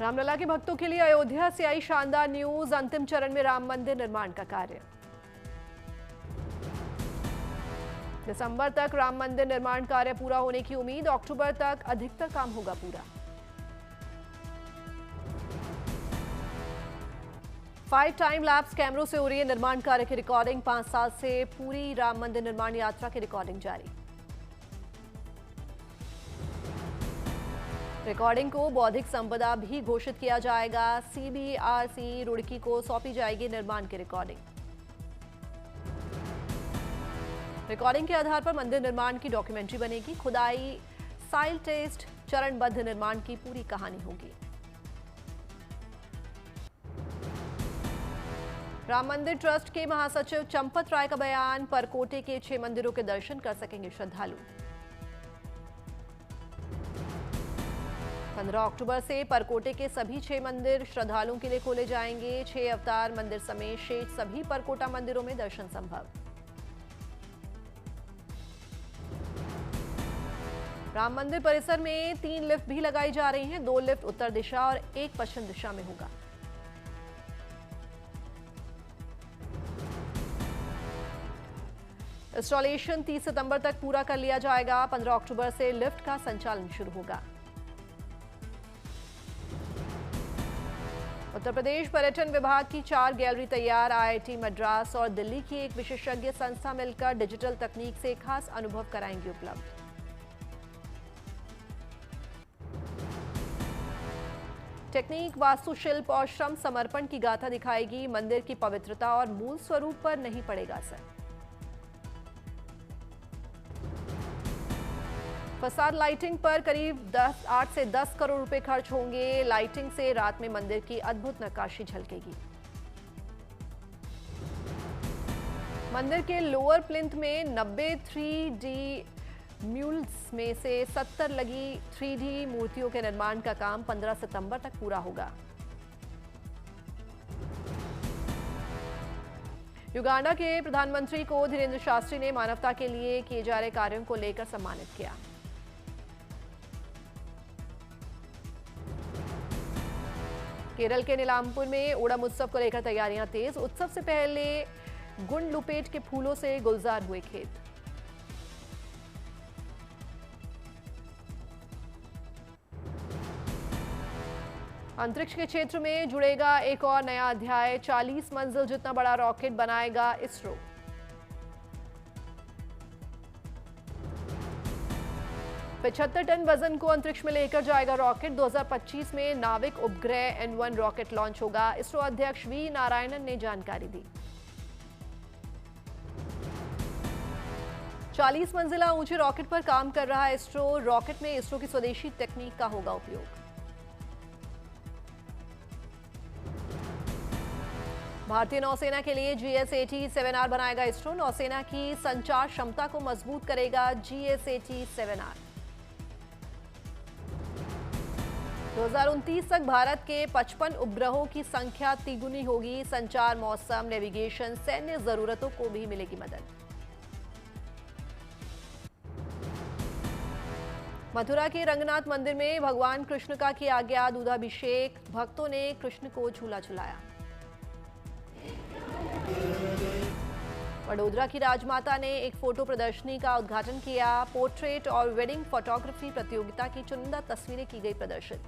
रामलला के भक्तों के लिए अयोध्या से आई शानदार न्यूज। अंतिम चरण में राम मंदिर निर्माण का कार्य। दिसंबर तक राम मंदिर निर्माण कार्य पूरा होने की उम्मीद। अक्टूबर तक अधिकतर काम होगा पूरा। 5 टाइम लैप्स कैमरों से हो रही है निर्माण कार्य की रिकॉर्डिंग। 5 साल से पूरी राम मंदिर निर्माण यात्रा की रिकॉर्डिंग जारी। रिकॉर्डिंग को बौद्धिक संपदा भी घोषित किया जाएगा। CBRC रुड़की को सौंपी जाएगी निर्माण की रिकॉर्डिंग। रिकॉर्डिंग के आधार पर मंदिर निर्माण की डॉक्यूमेंट्री बनेगी। खुदाई, साइल टेस्ट, चरणबद्ध निर्माण की पूरी कहानी होगी। राम मंदिर ट्रस्ट के महासचिव चंपत राय का बयान। परकोटे के 6 मंदिरों के दर्शन कर सकेंगे श्रद्धालु। 15 अक्टूबर से परकोटे के सभी 6 मंदिर श्रद्धालुओं के लिए खोले जाएंगे। 6 अवतार मंदिर समेत शेष सभी परकोटा मंदिरों में दर्शन संभव। राम मंदिर परिसर में 3 लिफ्ट भी लगाई जा रही हैं। 2 लिफ्ट उत्तर दिशा और 1 पश्चिम दिशा में होगा। इंस्टॉलेशन 30 सितंबर तक पूरा कर लिया जाएगा। 15 अक्टूबर से लिफ्ट का संचालन शुरू होगा। उत्तर प्रदेश पर्यटन विभाग की 4 गैलरी तैयार। IIT मद्रास और दिल्ली की एक विशेषज्ञ संस्था मिलकर डिजिटल तकनीक से खास अनुभव कराएंगे उपलब्ध। टेक्निक, वास्तुशिल्प और श्रम समर्पण की गाथा दिखाएगी। मंदिर की पवित्रता और मूल स्वरूप पर नहीं पड़ेगा असर। फसाद लाइटिंग पर करीब 8 से 10 करोड़ रुपए खर्च होंगे। लाइटिंग से रात में मंदिर की अद्भुत नक्काशी झलकेगी। मंदिर के लोअर प्लिंथ में 90 3D म्यूल्स में से 70 लगी 3D मूर्तियों के निर्माण का काम 15 सितंबर तक पूरा होगा। युगांडा के प्रधानमंत्री को धीरेन्द्र शास्त्री ने मानवता के लिए किए जा रहे कार्यों को लेकर सम्मानित किया। केरल के नीलांपुर में ओणम उत्सव को लेकर तैयारियां तेज। उत्सव से पहले गुंडलुपेट के फूलों से गुलजार हुए खेत। अंतरिक्ष के क्षेत्र में जुड़ेगा एक और नया अध्याय। 40 मंजिल जितना बड़ा रॉकेट बनाएगा इसरो। $75 टन वजन को अंतरिक्ष में लेकर जाएगा रॉकेट। 2025 में नाविक उपग्रह N1 रॉकेट लॉन्च होगा। इसरो अध्यक्ष V नारायणन ने जानकारी दी। 40 मंजिला ऊंचे रॉकेट पर काम कर रहा है इसरो। रॉकेट में इसरो की स्वदेशी तकनीक का होगा उपयोग। भारतीय नौसेना के लिए GS-80 बनाएगा इसरो। नौसेना की संचार क्षमता को मजबूत करेगा GS-80 2029 तक भारत के 55 उपग्रहों की संख्या तिगुनी होगी। संचार, मौसम, नेविगेशन, सैन्य जरूरतों को भी मिलेगी मदद। मथुरा के रंगनाथ मंदिर में भगवान कृष्ण का किया गया दूधाभिषेक। भक्तों ने कृष्ण को झूला झुलाया। वडोदरा की राजमाता ने एक फोटो प्रदर्शनी का उद्घाटन किया। पोर्ट्रेट और वेडिंग फोटोग्राफी प्रतियोगिता की चुनिंदा तस्वीरें की गई प्रदर्शित।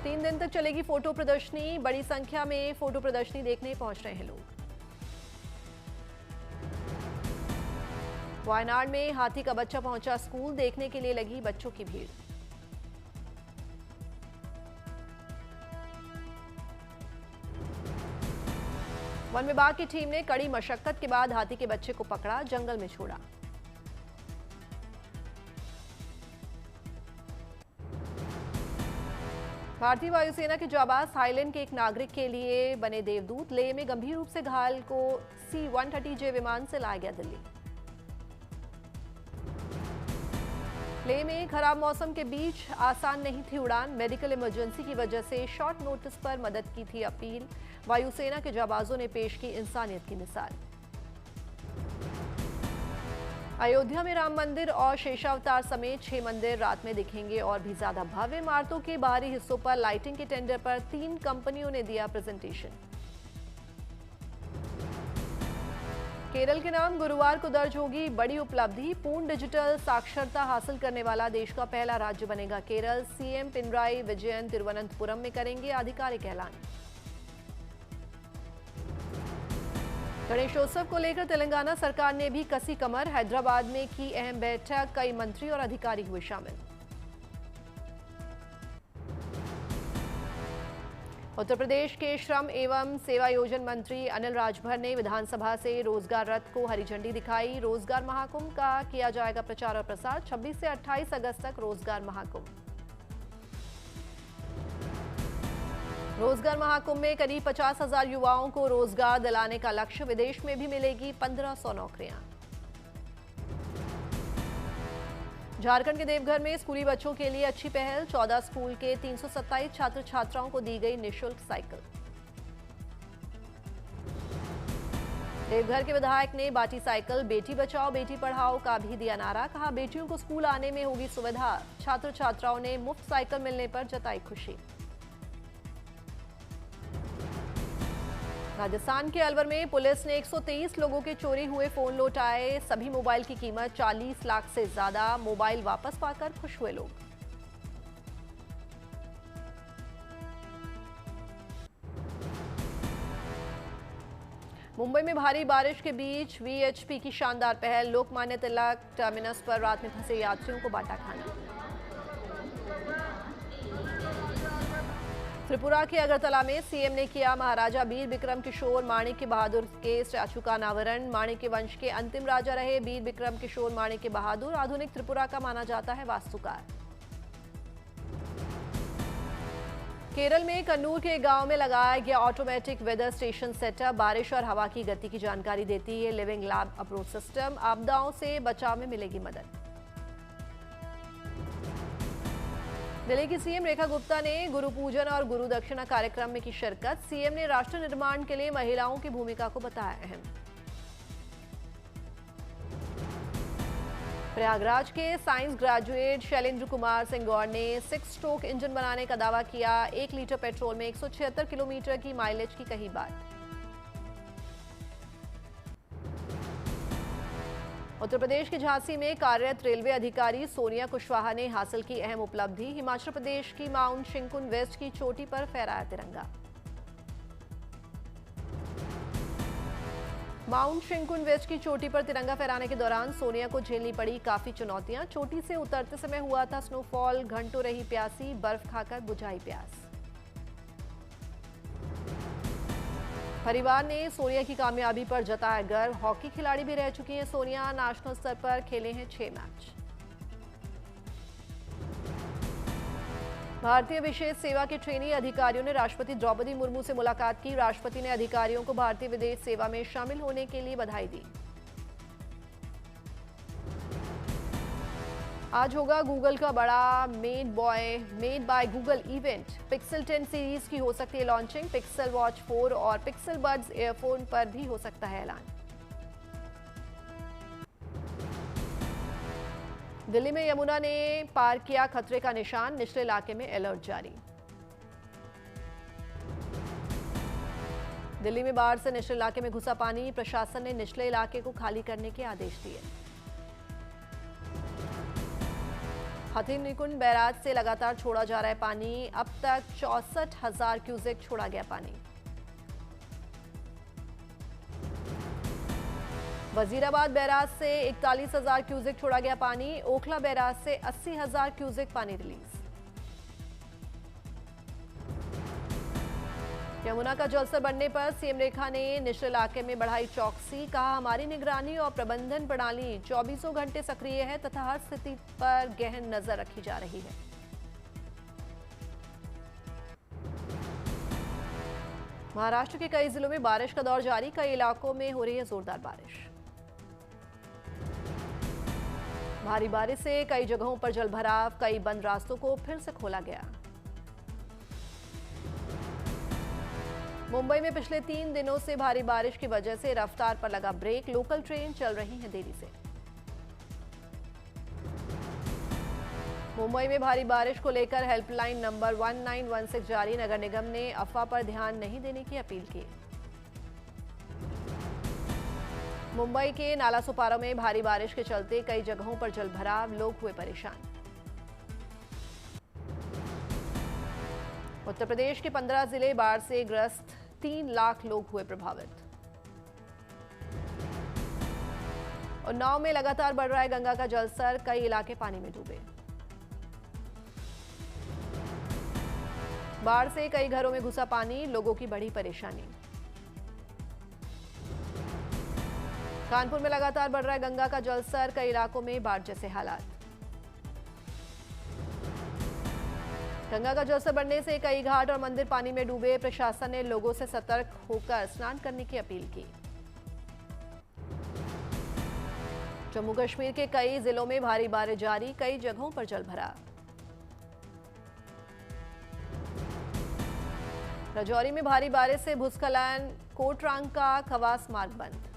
3 दिन तक चलेगी फोटो प्रदर्शनी। बड़ी संख्या में फोटो प्रदर्शनी देखने पहुंच रहे हैं लोग। वायनाड में हाथी का बच्चा पहुंचा स्कूल। देखने के लिए लगी बच्चों की भीड़। वन विभाग की टीम ने कड़ी मशक्कत के बाद हाथी के बच्चे को पकड़ा, जंगल में छोड़ा। भारतीय वायुसेना के जाबाज थाईलैंड के एक नागरिक के लिए बने देवदूत। लेह में गंभीर रूप से घायल को C-130J विमान से लाया गया दिल्ली। लेह में खराब मौसम के बीच आसान नहीं थी उड़ान। मेडिकल इमरजेंसी की वजह से शॉर्ट नोटिस पर मदद की थी अपील। वायुसेना के जाबाजों ने पेश की इंसानियत की मिसाल। अयोध्या में राम मंदिर और शेषावतार समेत 6 मंदिर रात में दिखेंगे और भी ज्यादा भव्य। इमारतों के बाहरी हिस्सों पर लाइटिंग के टेंडर पर 3 कंपनियों ने दिया प्रेजेंटेशन। केरल के नाम गुरुवार को दर्ज होगी बड़ी उपलब्धि। पूर्ण डिजिटल साक्षरता हासिल करने वाला देश का पहला राज्य बनेगा केरल। सीएम पिनराई विजयन तिरुवनंतपुरम में करेंगे आधिकारिक ऐलान। गणेशोत्सव को लेकर तेलंगाना सरकार ने भी कसी कमर। हैदराबाद में की अहम बैठक, कई मंत्री और अधिकारी हुए शामिल। उत्तर प्रदेश के श्रम एवं सेवायोजन मंत्री अनिल राजभर ने विधानसभा से रोजगार रथ को हरी झंडी दिखाई। रोजगार महाकुंभ का किया जाएगा प्रचार और प्रसार। 26 से 28 अगस्त तक रोजगार महाकुंभ। रोजगार महाकुंभ में करीब 50,000 युवाओं को रोजगार दिलाने का लक्ष्य। विदेश में भी मिलेगी 1500 नौकरियां। झारखंड के देवघर में स्कूली बच्चों के लिए अच्छी पहल। 14 स्कूल के 327 छात्र छात्राओं को दी गई निःशुल्क साइकिल। देवघर के विधायक ने बांटी साइकिल। बेटी बचाओ बेटी पढ़ाओ का भी दिया नारा। कहा बेटियों को स्कूल आने में होगी सुविधा। छात्र छात्राओं ने मुफ्त साइकिल मिलने पर जताई खुशी। राजस्थान के अलवर में पुलिस ने 123 लोगों के चोरी हुए फोन लौटाए। सभी मोबाइल की कीमत 40 लाख से ज्यादा। मोबाइल वापस पाकर खुश हुए लोग। मुंबई में भारी बारिश के बीच वीएचपी की शानदार पहल। लोकमान्य तिलक टर्मिनस पर रात में फंसे यात्रियों को बांटा खाना। त्रिपुरा के अगरतला में सीएम ने किया महाराजा वीर विक्रम किशोर माणिक्य बहादुर के स्टैचू का अनावरण। माणिक्य वंश के अंतिम राजा रहे वीर विक्रम किशोर माणिक्य बहादुर आधुनिक त्रिपुरा का माना जाता है वास्तुकार। केरल में कन्नूर के गांव में लगाया गया ऑटोमेटिक वेदर स्टेशन सेटअप बारिश और हवा की गति की जानकारी देती है लिविंग लैब अप्रोच सिस्टम। आपदाओं से बचाव में मिलेगी मदद। दिल्ली की सीएम रेखा गुप्ता ने गुरु पूजन और गुरु दक्षिणा कार्यक्रम में की शिरकत। सीएम ने राष्ट्र निर्माण के लिए महिलाओं की भूमिका को बताया अहम। प्रयागराज के साइंस ग्रेजुएट शैलेंद्र कुमार सिंह गौड़ ने 6 स्ट्रोक इंजन बनाने का दावा किया। 1 लीटर पेट्रोल में 176 किलोमीटर की माइलेज की कही बात। उत्तर प्रदेश के झांसी में कार्यरत रेलवे अधिकारी सोनिया कुशवाहा ने हासिल की अहम उपलब्धि। हिमाचल प्रदेश की माउंट शिंकुन वेस्ट की चोटी पर फहराया तिरंगा। माउंट शिंकुन वेस्ट की चोटी पर तिरंगा फहराने के दौरान सोनिया को झेलनी पड़ी काफी चुनौतियां। चोटी से उतरते समय हुआ था स्नोफॉल। घंटों रही प्यासी, बर्फ खाकर बुझाई प्यास। परिवार ने सोनिया की कामयाबी पर जताया गर्व। हॉकी खिलाड़ी भी रह चुकी हैं सोनिया। नेशनल स्तर पर खेले हैं 6 मैच। भारतीय विशेष सेवा के ट्रेनी अधिकारियों ने राष्ट्रपति द्रौपदी मुर्मू से मुलाकात की। राष्ट्रपति ने अधिकारियों को भारतीय विदेश सेवा में शामिल होने के लिए बधाई दी। आज होगा गूगल का बड़ा made by Google event. Pixel 10 series की हो सकती है लॉन्चिंग। पिक्सल वॉच 4 और पिक्सल बड्स एयरफोन पर भी हो सकता है ऐलान। दिल्ली में यमुना ने पार किया खतरे का निशान। निचले इलाके में अलर्ट जारी। दिल्ली में बाढ़ से निचले इलाके में घुसा पानी। प्रशासन ने निचले इलाके को खाली करने के आदेश दिए। हथिनीकुंड बैराज से लगातार छोड़ा जा रहा है पानी। अब तक 64,000 क्यूसेक छोड़ा गया पानी। वजीराबाद बैराज से 41,000 क्यूसेक छोड़ा गया पानी। ओखला बैराज से 80,000 क्यूसेक पानी रिलीज। यमुना का जलस्तर बढ़ने पर सीएम रेखा ने निचले इलाके में बढ़ाई चौकसी। कहा हमारी निगरानी और प्रबंधन प्रणाली 24 घंटे सक्रिय है तथा हर स्थिति पर गहन नजर रखी जा रही है। महाराष्ट्र के कई जिलों में बारिश का दौर जारी। कई इलाकों में हो रही है जोरदार बारिश। भारी बारिश से कई जगहों पर जलभराव। कई बंद रास्तों को फिर से खोला गया। मुंबई में पिछले 3 दिनों से भारी बारिश की वजह से रफ्तार पर लगा ब्रेक। लोकल ट्रेन चल रही है देरी से। मुंबई में भारी बारिश को लेकर हेल्पलाइन नंबर 1916 जारी। नगर निगम ने अफवाह पर ध्यान नहीं देने की अपील की। मुंबई के नाला सुपारा में भारी बारिश के चलते कई जगहों पर जलभराव, लोग हुए परेशान। उत्तर प्रदेश के 15 जिले बाढ़ से ग्रस्त, 3 लाख लोग हुए प्रभावित। उन्नाव में लगातार बढ़ रहा है गंगा का जलस्तर, कई इलाके पानी में डूबे। बाढ़ से कई घरों में घुसा पानी, लोगों की बड़ी परेशानी। कानपुर में लगातार बढ़ रहा है गंगा का जलस्तर, कई इलाकों में बाढ़ जैसे हालात। गंगा का जलस्तर बढ़ने से कई घाट और मंदिर पानी में डूबे। प्रशासन ने लोगों से सतर्क होकर स्नान करने की अपील की। जम्मू कश्मीर के कई जिलों में भारी बारिश जारी, कई जगहों पर जलभराव। राजौरी में भारी बारिश से भूस्खलन, कोटरांग का खवास मार्ग बंद।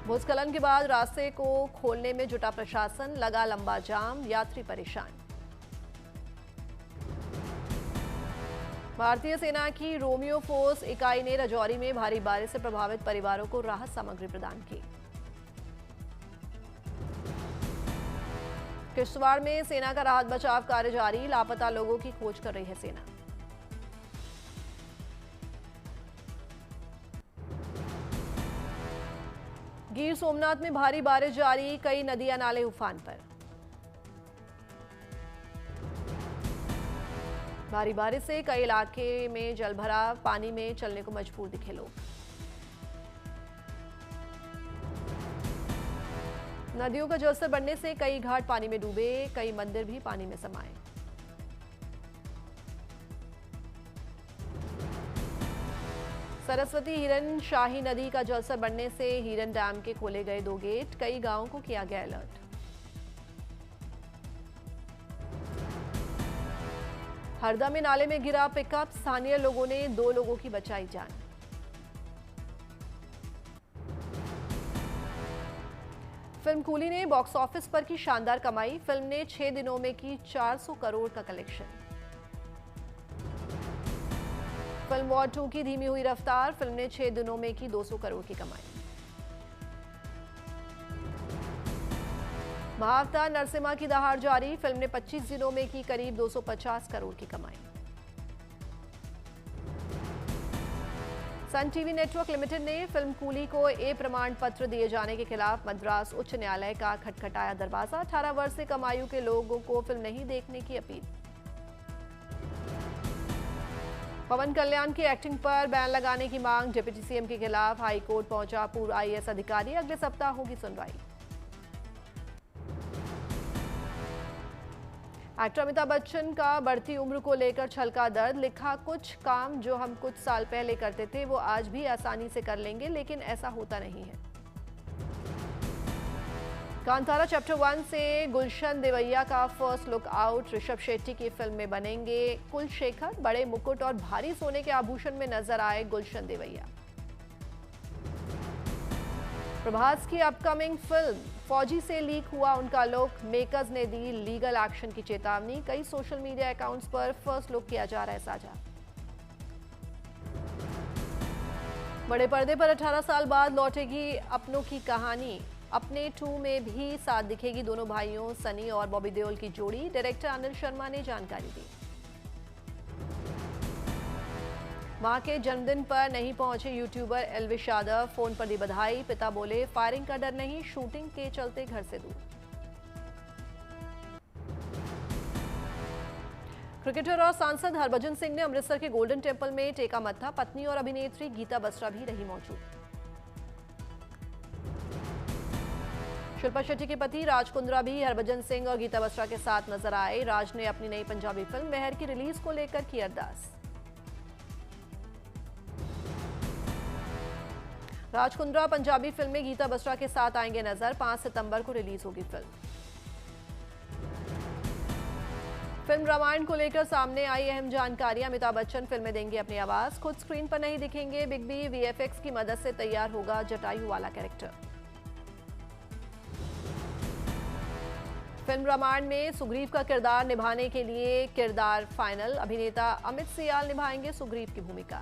भूस्खलन के बाद रास्ते को खोलने में जुटा प्रशासन, लगा लंबा जाम, यात्री परेशान। भारतीय सेना की रोमियो फोर्स इकाई ने राजौरी में भारी बारिश से प्रभावित परिवारों को राहत सामग्री प्रदान की। किश्तवाड़ में सेना का राहत बचाव कार्य जारी, लापता लोगों की खोज कर रही है सेना। गिर सोमनाथ में भारी बारिश जारी, कई नदियां नाले उफान पर। भारी बारिश से कई इलाके में जलभराव, पानी में चलने को मजबूर दिखे लोग। नदियों का जलस्तर बढ़ने से कई घाट पानी में डूबे, कई मंदिर भी पानी में समाये। सरस्वती हिरन शाही नदी का जलस्तर बढ़ने से हिरन डैम के खोले गए 2 गेट, कई गांवों को किया गया अलर्ट। हरदा में नाले में गिरा पिकअप, स्थानीय लोगों ने 2 लोगों की बचाई जान। फिल्म कूली ने बॉक्स ऑफिस पर की शानदार कमाई, फिल्म ने 6 दिनों में की 400 करोड़ का कलेक्शन। फिल्म वॉर 2 की धीमी हुई रफ्तार, फिल्म ने 6 दिनों में की 200 करोड़ की कमाई। महाअवतार नरसिम्हा की दहाड़ जारी, फिल्म ने 25 दिनों में की करीब 250 करोड़ की कमाई। सन टीवी नेटवर्क लिमिटेड ने फिल्म कूली को ए प्रमाण पत्र दिए जाने के खिलाफ मद्रास उच्च न्यायालय का खटखटाया दरवाजा। 18 वर्ष से कम आयु के लोगों को फिल्म नहीं देखने की अपील। पवन कल्याण की एक्टिंग पर बैन लगाने की मांग, डिप्टी सीएम के खिलाफ हाईकोर्ट पहुंचा पूर्व आईएएस अधिकारी, अगले सप्ताह होगी सुनवाई। एक्टर अमिताभ बच्चन का बढ़ती उम्र को लेकर छलका दर्द, लिखा कुछ काम जो हम कुछ साल पहले करते थे वो आज भी आसानी से कर लेंगे, लेकिन ऐसा होता नहीं है। कांतारा चैप्टर 1 से गुलशन देवैया का first look out, Rishabh Shetty की फिल्म में बनेंगे कुलशेखर, बड़े मुकुट और भारी सोने के आभूषण में नजर आए गुलशन देवैया। प्रभास की अपकमिंग फिल्म फौजी से लीक हुआ उनका लुक, मेकर्स ने दी लीगल एक्शन की चेतावनी, कई सोशल मीडिया अकाउंट्स पर फर्स्ट लुक किया जा रहा है साझा। बड़े पर्दे पर 18 साल बाद लौटेगी अपनों की कहानी, अपने 2 में भी साथ दिखेगी दोनों भाइयों सनी और बॉबी देओल की जोड़ी, डायरेक्टर अनिल शर्मा ने जानकारी दी। मां के जन्मदिन पर नहीं पहुंचे यूट्यूबर एल्विश यादव, फोन पर दी बधाई, पिता बोले फायरिंग का डर नहीं, शूटिंग के चलते घर से दूर। क्रिकेटर और सांसद हरभजन सिंह ने अमृतसर के गोल्डन टेम्पल में टेका मत्था, पत्नी और अभिनेत्री गीता बसरा भी रही मौजूद। शिल्पा शेट्टी के पति राज कुंद्रा भी हरभजन सिंह और गीता बसरा के साथ नजर आए। राज ने अपनी नई पंजाबी फिल्म मेहर की रिलीज को लेकर की अरदास। राज कुंद्रा पंजाबी फिल्म में गीता बसरा के साथ आएंगे नजर, 5 सितंबर को रिलीज होगी फिल्म। फिल्म रामायण को लेकर सामने आई अहम जानकारियां, अमिताभ बच्चन फिल्म में देंगे अपनी आवाज, खुद स्क्रीन पर नहीं दिखेंगे बिग बी, वीएफएक्स की मदद से तैयार होगा जटायु वाला कैरेक्टर। फिल्म रामायण में सुग्रीव का किरदार निभाने के लिए किरदार फाइनल। अभिनेता अमित सियाल निभाएंगे सुग्रीव की भूमिका।